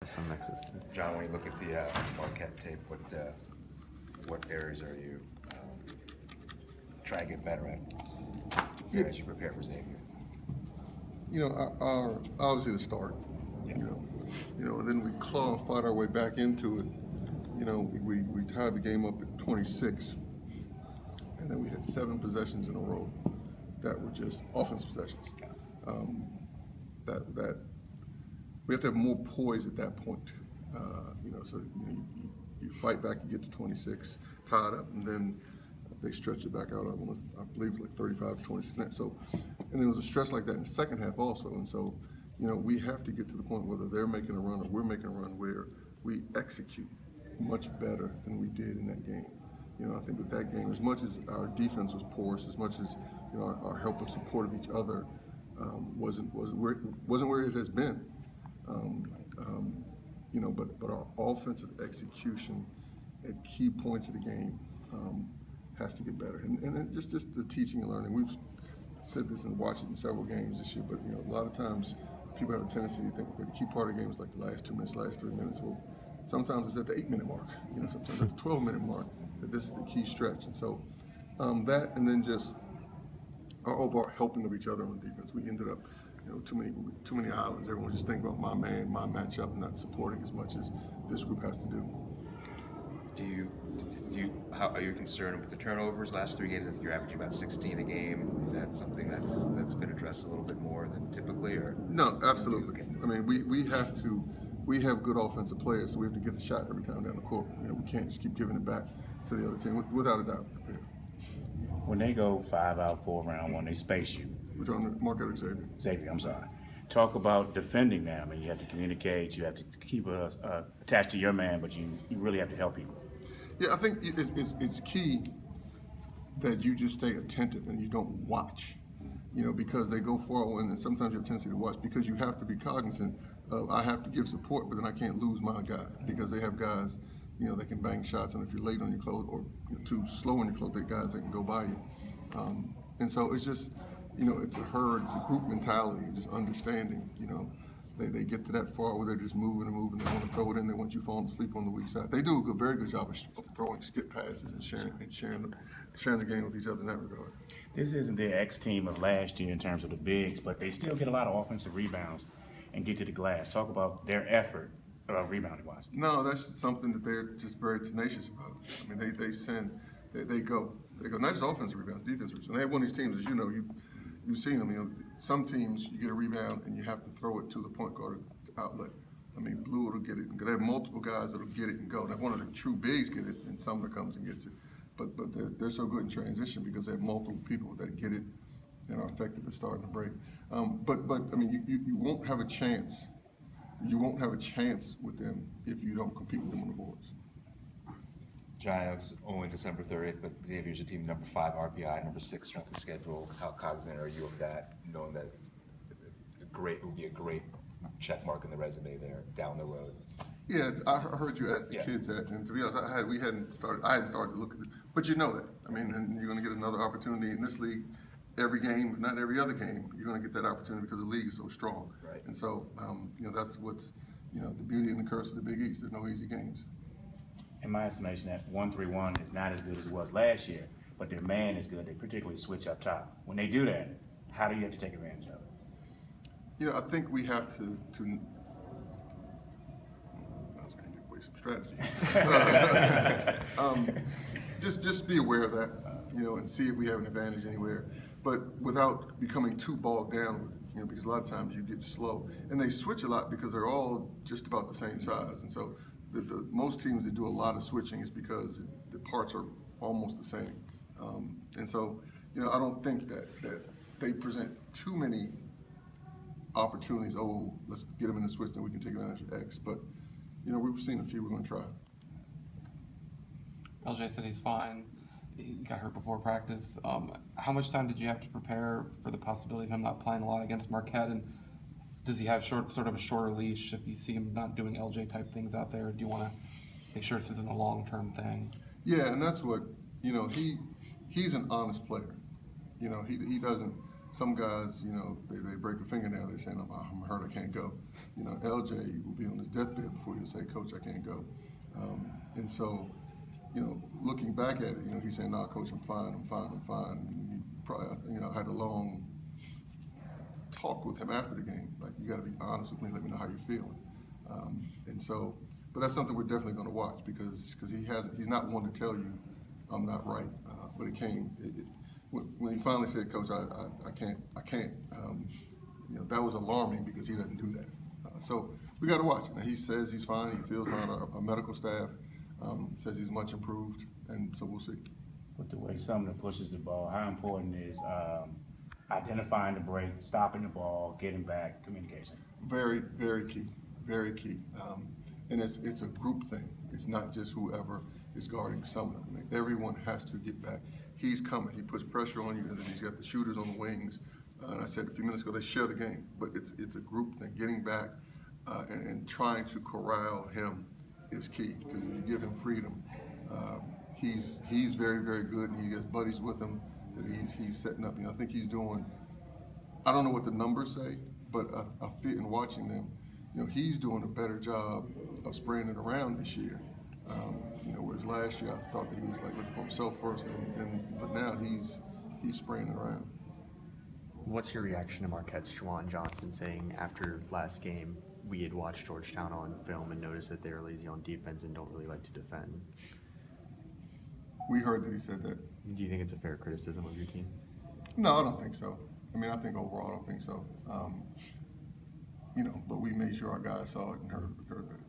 some mixes. John, when you look at the Marquette tape, what areas are you trying to get better at as you prepare for Xavier? Our obviously the start. Yeah. And then we claw and fight our way back into it. We tied the game up at 26, and then we had 7 possessions in a row that were just offensive possessions. That we have to have more poise at that point. You fight back, you get to 26, tied up, and then they stretch it back out. I believe it's like 35 to 26. So, and there was a stretch like that in the second half also. And so, we have to get to the point whether they're making a run or we're making a run where we execute much better than we did in that game. I think with that game, as much as our defense was porous, as much as our help and support of each other wasn't where it has been. But our offensive execution at key points of the game has to get better. And just the teaching and learning. We've said this and watched it in several games this year, but a lot of times people have a tendency to think, okay, the key part of the game is like the last 2 minutes, last 3 minutes. Well, sometimes it's at the 8-minute mark, sometimes at the 12-minute mark, that this is the key stretch. And so that, and then just our overall helping of each other on defense. We ended up, too many islands. Everyone just think about my man, my matchup, not supporting as much as this group has to do. How are you concerned with the turnovers? Last 3 games, I think you're averaging about 16 a game. Is that something that's been addressed a little bit more than typically, or? No, absolutely. I mean, we have good offensive players, so we have to get the shot every time down the court. We can't just keep giving it back to the other team, without a doubt. When they go 5 out, 4 round one, they space you. We're talking Marquette Xavier. Xavier, I'm sorry. Talk about defending them, and you have to communicate. You have to keep attached to your man, but you really have to help people. Yeah, I think it's key that you just stay attentive and you don't watch, because they go forward, and sometimes you have a tendency to watch because you have to be cognizant of, I have to give support, but then I can't lose my guy because they have guys, that can bang shots, and if you're late on your close or too slow on your close, they guys that can go by you. And so it's just, it's a herd, it's a group mentality, just understanding, They get to that far where they're just moving and moving. They want to throw it in. They want you falling asleep on the weak side. They do a very good job of throwing skip passes and sharing the game with each other in that regard. This isn't the X team of last year in terms of the bigs, but they still get a lot of offensive rebounds and get to the glass. Talk about their effort rebounding wise. No, that's something that they're just very tenacious about. I mean, they go. Not just offensive rebounds, defensive rebounds. And they have one of these teams, as you've seen them. Some teams, you get a rebound and you have to throw it to the point guard outlet. I mean, Blue will get it. They have multiple guys that'll get it and go. Now, one of the true bigs get it, and Sumner comes and gets it. But they're so good in transition because they have multiple people that get it and are effective at starting to break. But I mean, you won't have a chance. You won't have a chance with them if you don't compete with them on the boards. John, I know it's only December 30th, but Xavier's a team number 5 RPI, number 6 strength of schedule. How cognizant are you of that, knowing that it would be a great check mark in the resume there down the road? Yeah, I heard you ask the kids that, and to be honest, I hadn't started to look at it, but you know that. I mean, and you're going to get another opportunity in this league. Every game, but not every other game, you're going to get that opportunity because the league is so strong. Right. And so, that's what's, the beauty and the curse of the Big East. There's no easy games. In my estimation, that 1-3-1 is not as good as it was last year, but their man is good. They particularly switch up top. When they do that, how do you have to take advantage of it? I think we have to I was going to give away some strategy. Just be aware of that, and see if we have an advantage anywhere, but without becoming too bogged down with it, because a lot of times you get slow. And they switch a lot because they're all just about the same size. And so the most teams that do a lot of switching is because the parts are almost the same. And so, I don't think that they present too many opportunities. Oh, let's get them in the switch, then we can take advantage of X. But, we've seen a few we're going to try. LJ said he's fine. He got hurt before practice. How much time did you have to prepare for the possibility of him not playing a lot against Marquette? And does he have sort of a shorter leash if you see him not doing LJ type things out there? Do you want to make sure this isn't a long-term thing? Yeah, and that's what, he's an honest player. He doesn't, some guys, they break a fingernail, they're saying, I'm hurt, I can't go. You know, LJ will be on his deathbed before he'll say, Coach, I can't go. And so, you know, looking back at it, you know, he's saying, "Nah, Coach, I'm fine. And he probably, you know, had a long talk with him after the game. Like, you got to be honest with me. Let me know how you're feeling. And so, but that's something we're definitely going to watch because he's not one to tell you I'm not right. But it came when he finally said, "Coach, I can't." You know, that was alarming because he doesn't do that. So we got to watch. Now, he says he's fine. He feels fine. Our medical staff says he's much improved, and so we'll see. With the way Sumner pushes the ball, how important is identifying the break, stopping the ball, getting back, communication? Very, very key. Very key. And it's a group thing. It's not just whoever is guarding Sumner. I mean, everyone has to get back. He's coming. He puts pressure on you, and then he's got the shooters on the wings. And I said a few minutes ago, they share the game, but it's a group thing. Getting back and trying to corral him is key because if you give him freedom, he's very, very good, and he has buddies with him that he's setting up. You know, I think he's doing. I don't know what the numbers say, but I feel in watching them, you know, he's doing a better job of spraying it around this year. You know, whereas last year I thought that he was like looking for himself first, but now he's spraying it around. What's your reaction to Marquette's Juwan Johnson saying after last game, we had watched Georgetown on film and noticed that they're lazy on defense and don't really like to defend? We heard that he said that. Do you think it's a fair criticism of your team? No, I don't think so. I mean, I think overall I don't think so. You know, but we made sure our guys saw it and heard that.